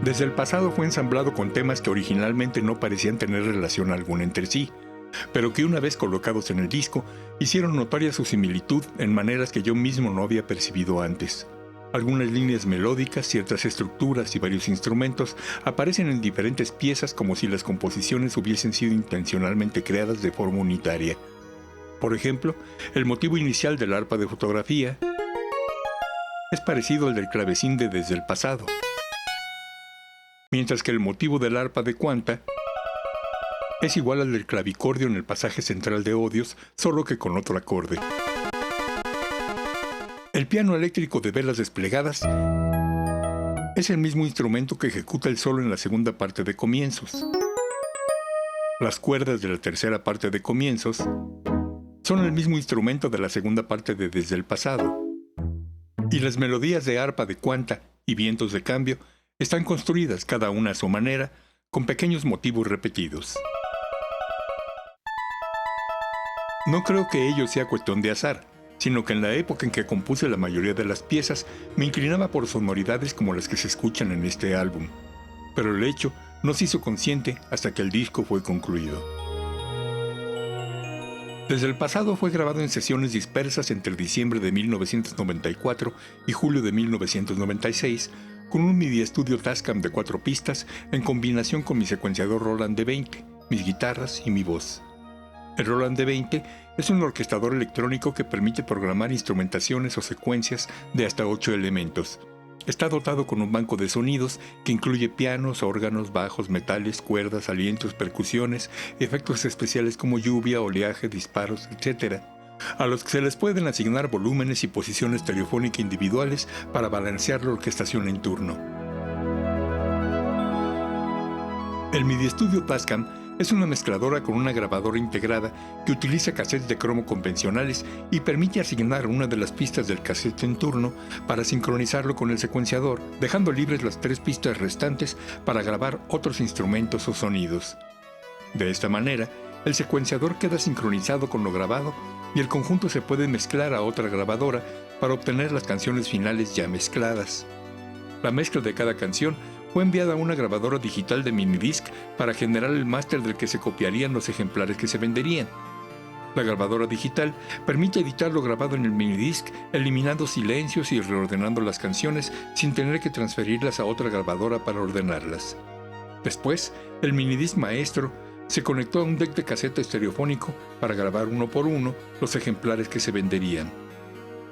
Desde el pasado fue ensamblado con temas que originalmente no parecían tener relación alguna entre sí, pero que una vez colocados en el disco, hicieron notoria su similitud en maneras que yo mismo no había percibido antes. Algunas líneas melódicas, ciertas estructuras y varios instrumentos aparecen en diferentes piezas como si las composiciones hubiesen sido intencionalmente creadas de forma unitaria. Por ejemplo, el motivo inicial del arpa de fotografía es parecido al del clavecín de Desde el pasado, mientras que el motivo del arpa de Quanta es igual al del clavicordio en el pasaje central de Odios, solo que con otro acorde. El piano eléctrico de velas desplegadas es el mismo instrumento que ejecuta el solo en la segunda parte de Comienzos. Las cuerdas de la tercera parte de Comienzos son el mismo instrumento de la segunda parte de Desde el pasado. Y las melodías de arpa de Quanta y vientos de cambio están construidas cada una a su manera, con pequeños motivos repetidos. No creo que ello sea cuestión de azar, sino que en la época en que compuse la mayoría de las piezas me inclinaba por sonoridades como las que se escuchan en este álbum. Pero el hecho no se hizo consciente hasta que el disco fue concluido. Desde el pasado fue grabado en sesiones dispersas entre diciembre de 1994 y julio de 1996, con un MIDI Studio Tascam de 4 pistas en combinación con mi secuenciador Roland D20, mis guitarras y mi voz. El Roland D20 es un orquestador electrónico que permite programar instrumentaciones o secuencias de hasta 8 elementos. Está dotado con un banco de sonidos que incluye pianos, órganos, bajos, metales, cuerdas, alientos, percusiones, efectos especiales como lluvia, oleaje, disparos, etc., a los que se les pueden asignar volúmenes y posiciones estereofónicas individuales para balancear la orquestación en turno. El MIDI Studio Tascam es una mezcladora con una grabadora integrada que utiliza cassettes de cromo convencionales y permite asignar una de las pistas del cassette en turno para sincronizarlo con el secuenciador, dejando libres las 3 pistas restantes para grabar otros instrumentos o sonidos. De esta manera, el secuenciador queda sincronizado con lo grabado y el conjunto se puede mezclar a otra grabadora para obtener las canciones finales ya mezcladas. La mezcla de cada canción fue enviada a una grabadora digital de minidisc para generar el máster del que se copiarían los ejemplares que se venderían. La grabadora digital permite editar lo grabado en el minidisc, eliminando silencios y reordenando las canciones sin tener que transferirlas a otra grabadora para ordenarlas. Después, el minidisc maestro se conectó a un deck de cassette estereofónico para grabar uno por uno los ejemplares que se venderían.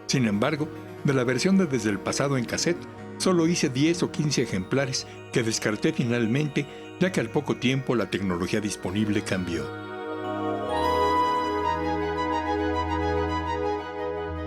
Sin embargo, de la versión de Desde el pasado en cassette, solo hice 10 o 15 ejemplares que descarté finalmente, ya que al poco tiempo la tecnología disponible cambió.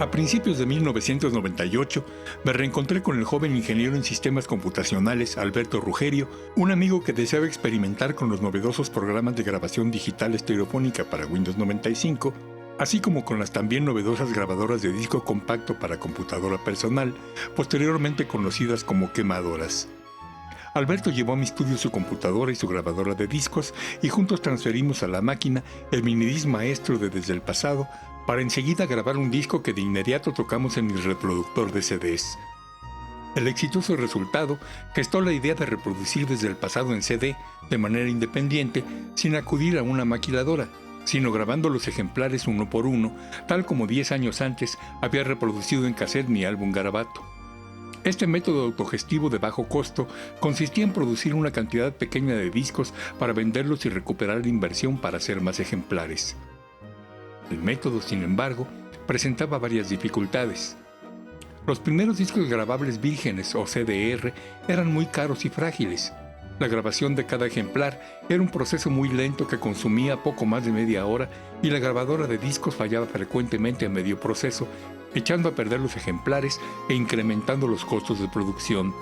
A principios de 1998, me reencontré con el joven ingeniero en sistemas computacionales Alberto Rugerio, un amigo que deseaba experimentar con los novedosos programas de grabación digital estereofónica para Windows 95, así como con las también novedosas grabadoras de disco compacto para computadora personal, posteriormente conocidas como quemadoras. Alberto llevó a mi estudio su computadora y su grabadora de discos y juntos transferimos a la máquina el minidisc maestro de Desde el pasado para enseguida grabar un disco que de inmediato tocamos en mi reproductor de CDs. El exitoso resultado gestó la idea de reproducir Desde el pasado en CD de manera independiente sin acudir a una maquiladora, sino grabando los ejemplares uno por uno, tal como 10 años antes había reproducido en cassette mi álbum Garabato. Este método autogestivo de bajo costo consistía en producir una cantidad pequeña de discos para venderlos y recuperar la inversión para hacer más ejemplares. El método, sin embargo, presentaba varias dificultades. Los primeros discos grabables vírgenes o CDR eran muy caros y frágiles. La grabación de cada ejemplar era un proceso muy lento que consumía poco más de media hora y la grabadora de discos fallaba frecuentemente a medio proceso, echando a perder los ejemplares e incrementando los costos de producción.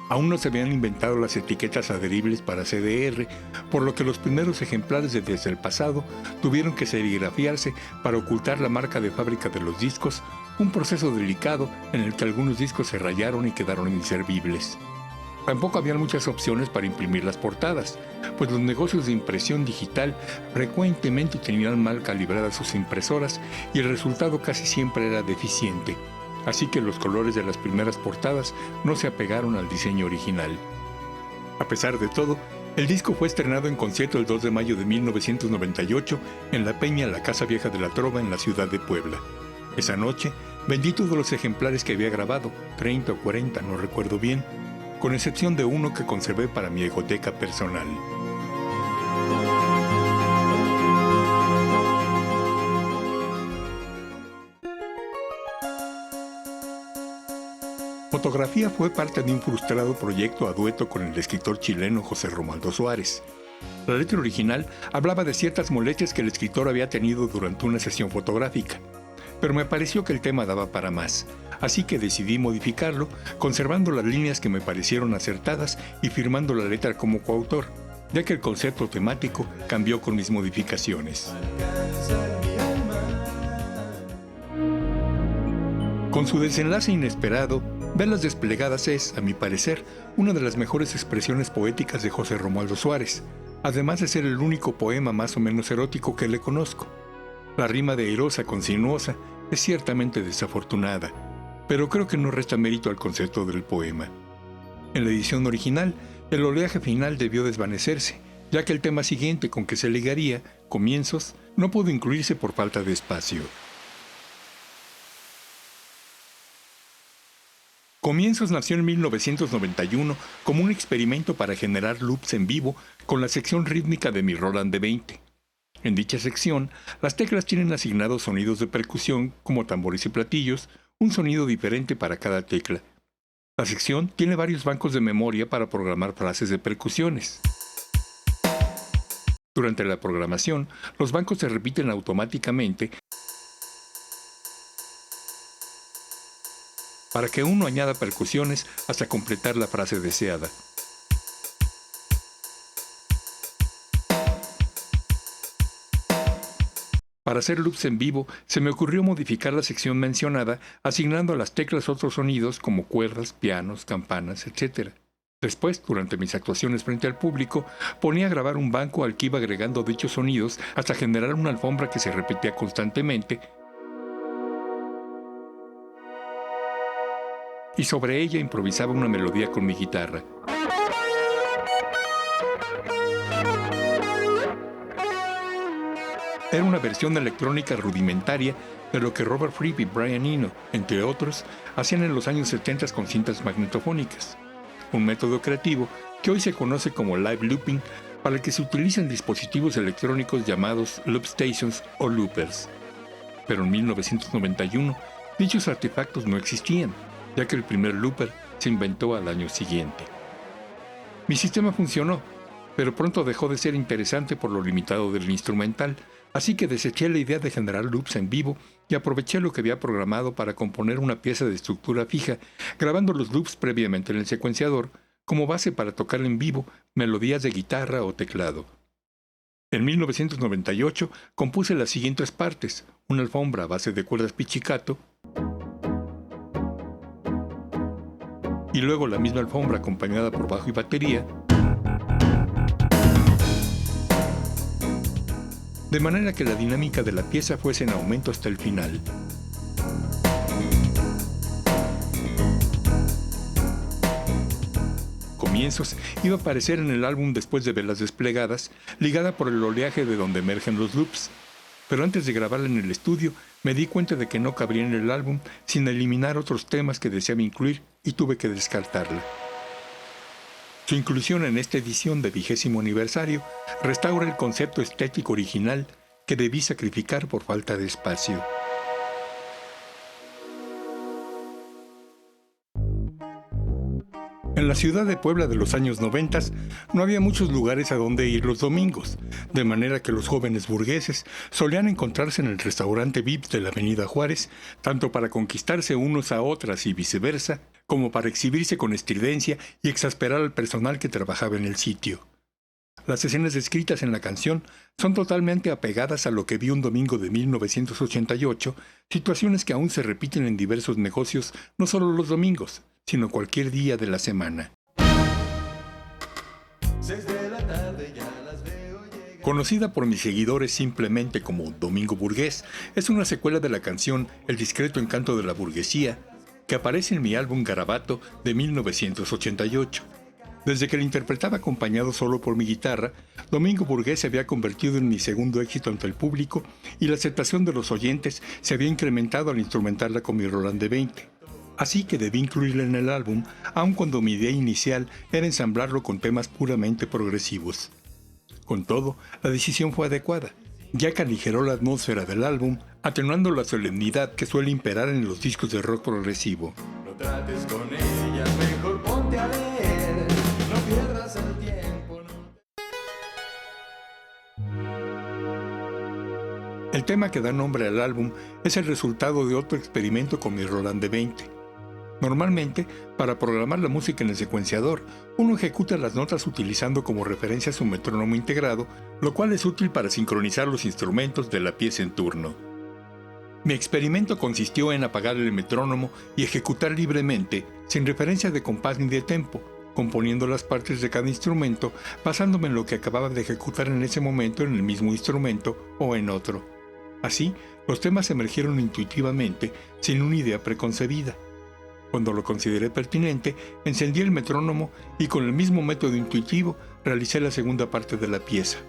Aún no se habían inventado las etiquetas adheribles para CDR, por lo que los primeros ejemplares de Desde el pasado tuvieron que serigrafiarse para ocultar la marca de fábrica de los discos, un proceso delicado en el que algunos discos se rayaron y quedaron inservibles. Tampoco habían muchas opciones para imprimir las portadas, pues los negocios de impresión digital frecuentemente tenían mal calibradas sus impresoras y el resultado casi siempre era deficiente, así que los colores de las primeras portadas no se apegaron al diseño original. A pesar de todo, el disco fue estrenado en concierto el 2 de mayo de 1998 en la Peña La Casa Vieja de la Trova en la ciudad de Puebla. Esa noche, vendí todos los ejemplares que había grabado, 30 o 40, no recuerdo bien, con excepción de uno que conservé para mi egoteca personal. Fotografía fue parte de un frustrado proyecto a dueto con el escritor chileno José Romualdo Suárez. La letra original hablaba de ciertas molestias que el escritor había tenido durante una sesión fotográfica, pero me pareció que el tema daba para más, así que decidí modificarlo, conservando las líneas que me parecieron acertadas y firmando la letra como coautor, ya que el concepto temático cambió con mis modificaciones. Con su desenlace inesperado, Velas desplegadas es, a mi parecer, una de las mejores expresiones poéticas de José Romualdo Suárez, además de ser el único poema más o menos erótico que le conozco. La rima de airosa con sinuosa es ciertamente desafortunada, pero creo que no resta mérito al concepto del poema. En la edición original, el oleaje final debió desvanecerse, ya que el tema siguiente con que se ligaría, Comienzos, no pudo incluirse por falta de espacio. Comienzos nació en 1991 como un experimento para generar loops en vivo con la sección rítmica de mi Roland de 20. En dicha sección, las teclas tienen asignados sonidos de percusión, como tambores y platillos, un sonido diferente para cada tecla. La sección tiene varios bancos de memoria para programar frases de percusiones. Durante la programación, los bancos se repiten automáticamente para que uno añada percusiones hasta completar la frase deseada. Para hacer loops en vivo, se me ocurrió modificar la sección mencionada, asignando a las teclas otros sonidos como cuerdas, pianos, campanas, etc. Después, durante mis actuaciones frente al público, ponía a grabar un banco al que iba agregando dichos sonidos hasta generar una alfombra que se repetía constantemente, y sobre ella improvisaba una melodía con mi guitarra. Era una versión electrónica rudimentaria de lo que Robert Fripp y Brian Eno, entre otros, hacían en los años 70 con cintas magnetófonicas. Un método creativo que hoy se conoce como live looping, para el que se utilizan dispositivos electrónicos llamados loop stations o loopers. Pero en 1991, dichos artefactos no existían, ya que el primer looper se inventó al año siguiente. Mi sistema funcionó, pero pronto dejó de ser interesante por lo limitado del instrumental, así que deseché la idea de generar loops en vivo y aproveché lo que había programado para componer una pieza de estructura fija, grabando los loops previamente en el secuenciador, como base para tocar en vivo melodías de guitarra o teclado. En 1998 compuse las siguientes partes: una alfombra a base de cuerdas pizzicato, y luego la misma alfombra acompañada por bajo y batería, de manera que la dinámica de la pieza fuese en aumento hasta el final. Comienzos iba a aparecer en el álbum después de Velas desplegadas, ligada por el oleaje de donde emergen los loops, pero antes de grabarla en el estudio me di cuenta de que no cabría en el álbum sin eliminar otros temas que deseaba incluir y tuve que descartarla. Su inclusión en esta edición de 20º aniversario restaura el concepto estético original que debí sacrificar por falta de espacio. En la ciudad de Puebla de los años 90 no había muchos lugares a donde ir los domingos, de manera que los jóvenes burgueses solían encontrarse en el restaurante Vips de la Avenida Juárez, tanto para conquistarse unos a otras y viceversa, como para exhibirse con estridencia y exasperar al personal que trabajaba en el sitio. Las escenas descritas en la canción son totalmente apegadas a lo que vi un domingo de 1988, situaciones que aún se repiten en diversos negocios, no solo los domingos, sino cualquier día de la semana. Conocida por mis seguidores simplemente como Domingo Burgués, es una secuela de la canción El discreto encanto de la burguesía, que aparece en mi álbum Garabato de 1988. Desde que lo interpretaba acompañado solo por mi guitarra, Domingo Burgués se había convertido en mi segundo éxito ante el público y la aceptación de los oyentes se había incrementado al instrumentarla con mi Roland de 20. Así que debí incluirla en el álbum, aun cuando mi idea inicial era ensamblarlo con temas puramente progresivos. Con todo, la decisión fue adecuada, ya que aligeró la atmósfera del álbum, atenuando la solemnidad que suele imperar en los discos de rock progresivo. No trates con ella, mejor ponte a leer, no pierdas el tiempo. El tema que da nombre al álbum es el resultado de otro experimento con mi Roland de 20. Normalmente, para programar la música en el secuenciador, uno ejecuta las notas utilizando como referencia su metrónomo integrado, lo cual es útil para sincronizar los instrumentos de la pieza en turno. Mi experimento consistió en apagar el metrónomo y ejecutar libremente, sin referencia de compás ni de tempo, componiendo las partes de cada instrumento basándome en lo que acababa de ejecutar en ese momento en el mismo instrumento o en otro. Así, los temas emergieron intuitivamente, sin una idea preconcebida. Cuando lo consideré pertinente, encendí el metrónomo y con el mismo método intuitivo realicé la segunda parte de la pieza.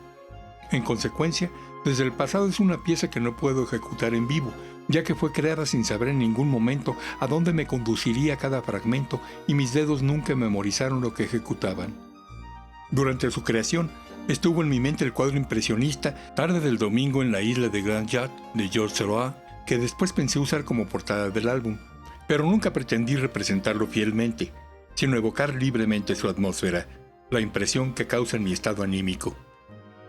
En consecuencia, Desde el pasado es una pieza que no puedo ejecutar en vivo, ya que fue creada sin saber en ningún momento a dónde me conduciría cada fragmento y mis dedos nunca memorizaron lo que ejecutaban. Durante su creación, estuvo en mi mente el cuadro impresionista Tarde del Domingo en la isla de Grand Yacht de Georges Seurat, que después pensé usar como portada del álbum, pero nunca pretendí representarlo fielmente, sino evocar libremente su atmósfera, la impresión que causa en mi estado anímico.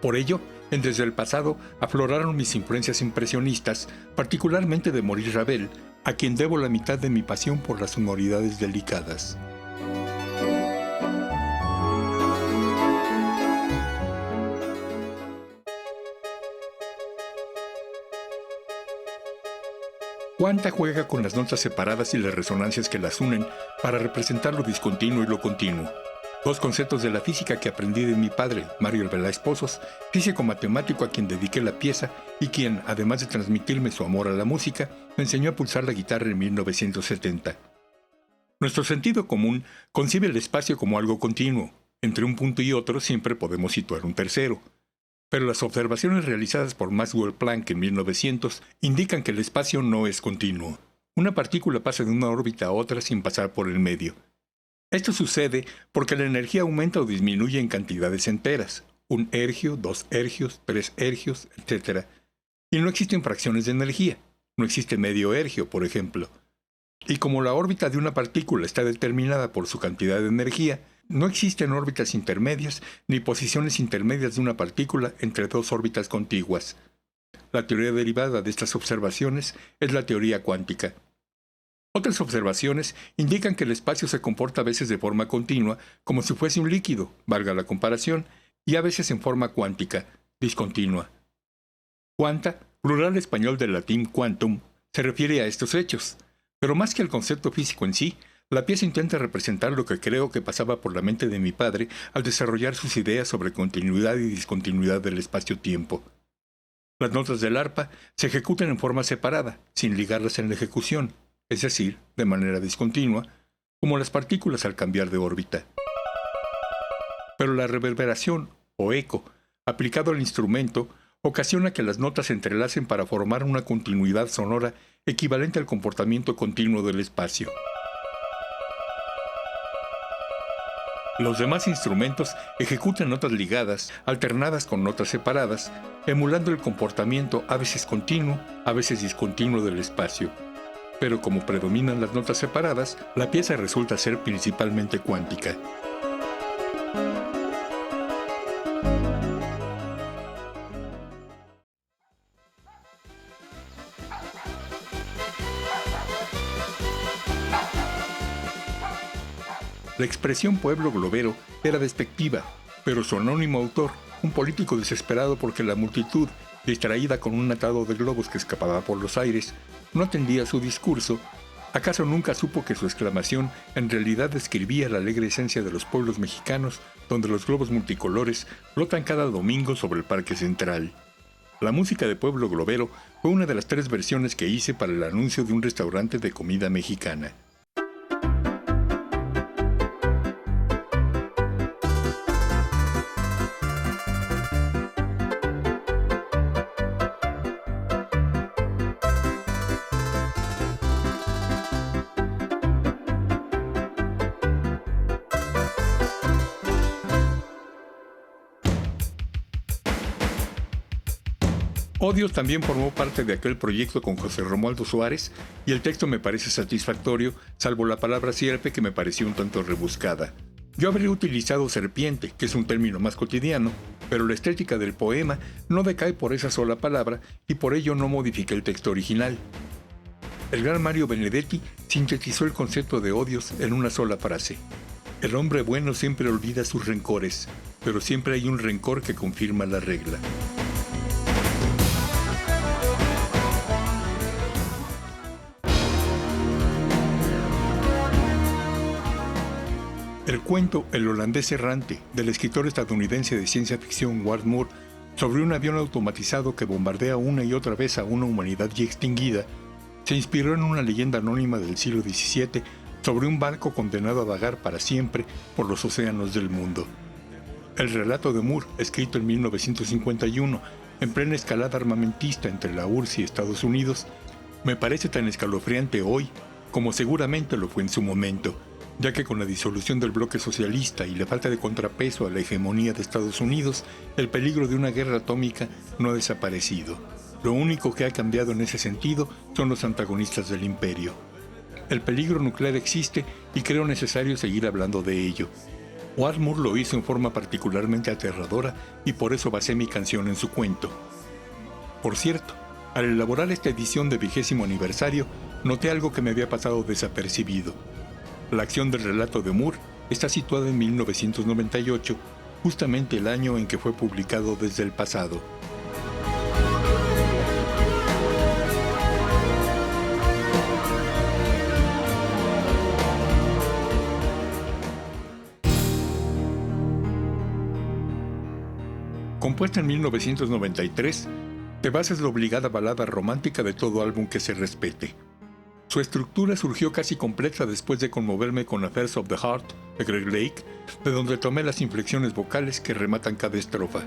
Por ello, desde el pasado afloraron mis influencias impresionistas, particularmente de Maurice Ravel, a quien debo la mitad de mi pasión por las sonoridades delicadas. Quanta juega con las notas separadas y las resonancias que las unen para representar lo discontinuo y lo continuo. Dos conceptos de la física que aprendí de mi padre, Mario Arbeláez Pozos, físico matemático a quien dediqué la pieza y quien, además de transmitirme su amor a la música, me enseñó a pulsar la guitarra en 1970. Nuestro sentido común concibe el espacio como algo continuo. Entre un punto y otro siempre podemos situar un tercero. Pero las observaciones realizadas por Maxwell Planck en 1900 indican que el espacio no es continuo. Una partícula pasa de una órbita a otra sin pasar por el medio. Esto sucede porque la energía aumenta o disminuye en cantidades enteras, 1 ergio, 2 ergios, 3 ergios, etc. Y no existen fracciones de energía, no existe medio ergio, por ejemplo. Y como la órbita de una partícula está determinada por su cantidad de energía, no existen órbitas intermedias ni posiciones intermedias de una partícula entre dos órbitas contiguas. La teoría derivada de estas observaciones es la teoría cuántica. Otras observaciones indican que el espacio se comporta a veces de forma continua, como si fuese un líquido, valga la comparación, y a veces en forma cuántica, discontinua. Quanta, plural español del latín quantum, se refiere a estos hechos, pero más que al concepto físico en sí, la pieza intenta representar lo que creo que pasaba por la mente de mi padre al desarrollar sus ideas sobre continuidad y discontinuidad del espacio-tiempo. Las notas del arpa se ejecutan en forma separada, sin ligarlas en la ejecución, es decir, de manera discontinua, como las partículas al cambiar de órbita. Pero la reverberación, o eco, aplicado al instrumento, ocasiona que las notas se entrelacen para formar una continuidad sonora equivalente al comportamiento continuo del espacio. Los demás instrumentos ejecutan notas ligadas, alternadas con notas separadas, emulando el comportamiento a veces continuo, a veces discontinuo del espacio. Pero como predominan las notas separadas, la pieza resulta ser principalmente cuántica. La expresión pueblo globero era despectiva, pero su anónimo autor, un político desesperado porque la multitud, distraída con un atado de globos que escapaba por los aires, no atendía su discurso, ¿acaso nunca supo que su exclamación en realidad describía la alegre esencia de los pueblos mexicanos, donde los globos multicolores flotan cada domingo sobre el Parque Central? La música de Pueblo Globero fue una de las 3 versiones que hice para el anuncio de un restaurante de comida mexicana. Odios también formó parte de aquel proyecto con José Romualdo Suárez y el texto me parece satisfactorio, salvo la palabra sierpe que me pareció un tanto rebuscada. Yo habría utilizado serpiente, que es un término más cotidiano, pero la estética del poema no decae por esa sola palabra y por ello no modifiqué el texto original. El gran Mario Benedetti sintetizó el concepto de odios en una sola frase. El hombre bueno siempre olvida sus rencores, pero siempre hay un rencor que confirma la regla. El cuento El holandés errante, del escritor estadounidense de ciencia ficción Ward Moore, sobre un avión automatizado que bombardea una y otra vez a una humanidad ya extinguida, se inspiró en una leyenda anónima del siglo XVII sobre un barco condenado a vagar para siempre por los océanos del mundo. El relato de Moore, escrito en 1951, en plena escalada armamentista entre la URSS y Estados Unidos, me parece tan escalofriante hoy como seguramente lo fue en su momento, ya que con la disolución del bloque socialista y la falta de contrapeso a la hegemonía de Estados Unidos, el peligro de una guerra atómica no ha desaparecido. Lo único que ha cambiado en ese sentido son los antagonistas del imperio. El peligro nuclear existe y creo necesario seguir hablando de ello. Ward Moore lo hizo en forma particularmente aterradora y por eso basé mi canción en su cuento. Por cierto, al elaborar esta edición de 20º aniversario, noté algo que me había pasado desapercibido. La acción del relato de Moore está situada en 1998, justamente el año en que fue publicado Desde el pasado. Compuesta en 1993, Te vas es la obligada balada romántica de todo álbum que se respete. Su estructura surgió casi completa después de conmoverme con Affairs of the Heart de Greg Lake, de donde tomé las inflexiones vocales que rematan cada estrofa.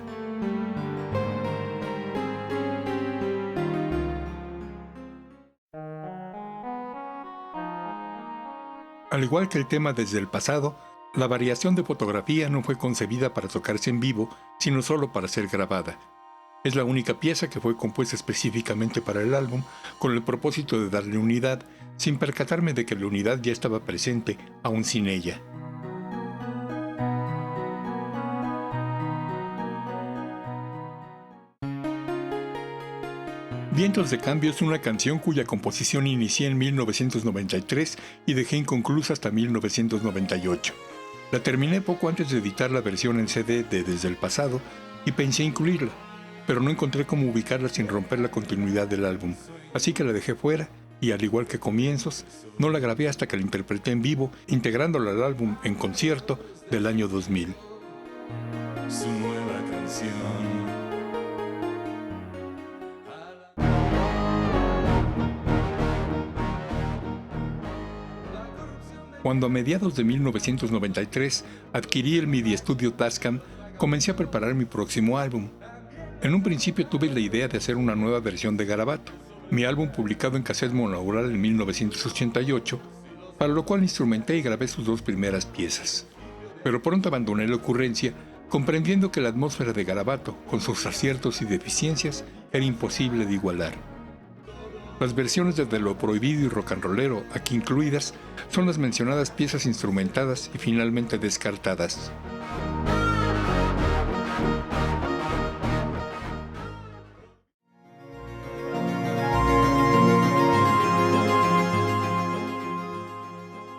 Al igual que el tema Desde el pasado, la variación de fotografía no fue concebida para tocarse en vivo, sino solo para ser grabada. Es la única pieza que fue compuesta específicamente para el álbum, con el propósito de darle unidad, sin percatarme de que la unidad ya estaba presente, aún sin ella. Vientos de Cambio es una canción cuya composición inicié en 1993 y dejé inconclusa hasta 1998. La terminé poco antes de editar la versión en CD de Desde el pasado y pensé incluirla, pero no encontré cómo ubicarla sin romper la continuidad del álbum, así que la dejé fuera y, al igual que Comienzos, no la grabé hasta que la interpreté en vivo, integrándola al álbum en concierto del año 2000. Su nueva canción. Cuando a mediados de 1993 adquirí el MIDI Studio Tascam, comencé a preparar mi próximo álbum. En un principio tuve la idea de hacer una nueva versión de Garabato, mi álbum publicado en cassette monaural en 1988, para lo cual instrumenté y grabé sus dos primeras piezas. Pero pronto abandoné la ocurrencia, comprendiendo que la atmósfera de Garabato, con sus aciertos y deficiencias, era imposible de igualar. Las versiones de Lo Prohibido y Rock and Rollero, aquí incluidas, son las mencionadas piezas instrumentadas y finalmente descartadas.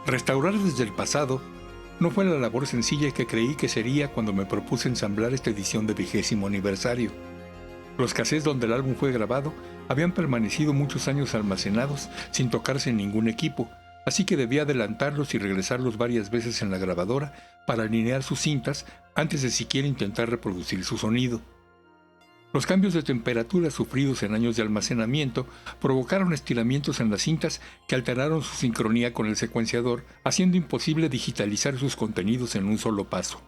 Restaurar Desde el pasado no fue la labor sencilla que creí que sería cuando me propuse ensamblar esta edición de 20º aniversario. Los cassettes donde el álbum fue grabado habían permanecido muchos años almacenados sin tocarse en ningún equipo, así que debía adelantarlos y regresarlos varias veces en la grabadora para alinear sus cintas antes de siquiera intentar reproducir su sonido. Los cambios de temperatura sufridos en años de almacenamiento provocaron estiramientos en las cintas que alteraron su sincronía con el secuenciador, haciendo imposible digitalizar sus contenidos en un solo paso.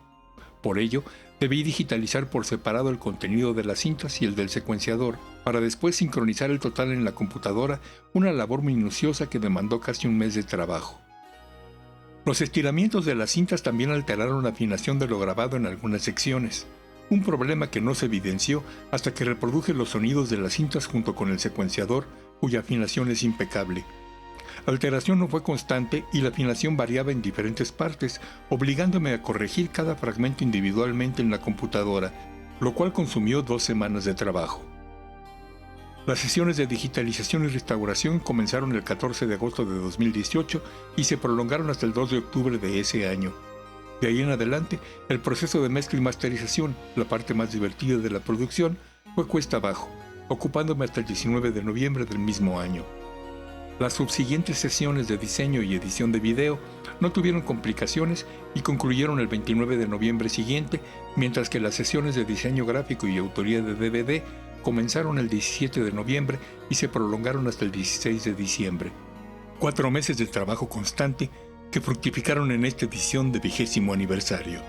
Por ello, debí digitalizar por separado el contenido de las cintas y el del secuenciador, para después sincronizar el total en la computadora, una labor minuciosa que demandó casi un mes de trabajo. Los estiramientos de las cintas también alteraron la afinación de lo grabado en algunas secciones. un problema que no se evidenció hasta que reproduje los sonidos de las cintas junto con el secuenciador, cuya afinación es impecable. La alteración no fue constante y la afinación variaba en diferentes partes, obligándome a corregir cada fragmento individualmente en la computadora, lo cual consumió 2 semanas de trabajo. Las sesiones de digitalización y restauración comenzaron el 14 de agosto de 2018 y se prolongaron hasta el 2 de octubre de ese año. De ahí en adelante, el proceso de mezcla y masterización, la parte más divertida de la producción, fue cuesta abajo, ocupándome hasta el 19 de noviembre del mismo año. Las subsiguientes sesiones de diseño y edición de video no tuvieron complicaciones y concluyeron el 29 de noviembre siguiente, mientras que las sesiones de diseño gráfico y autoría de DVD comenzaron el 17 de noviembre y se prolongaron hasta el 16 de diciembre. 4 meses de trabajo constante que fructificaron en esta edición de 20º aniversario.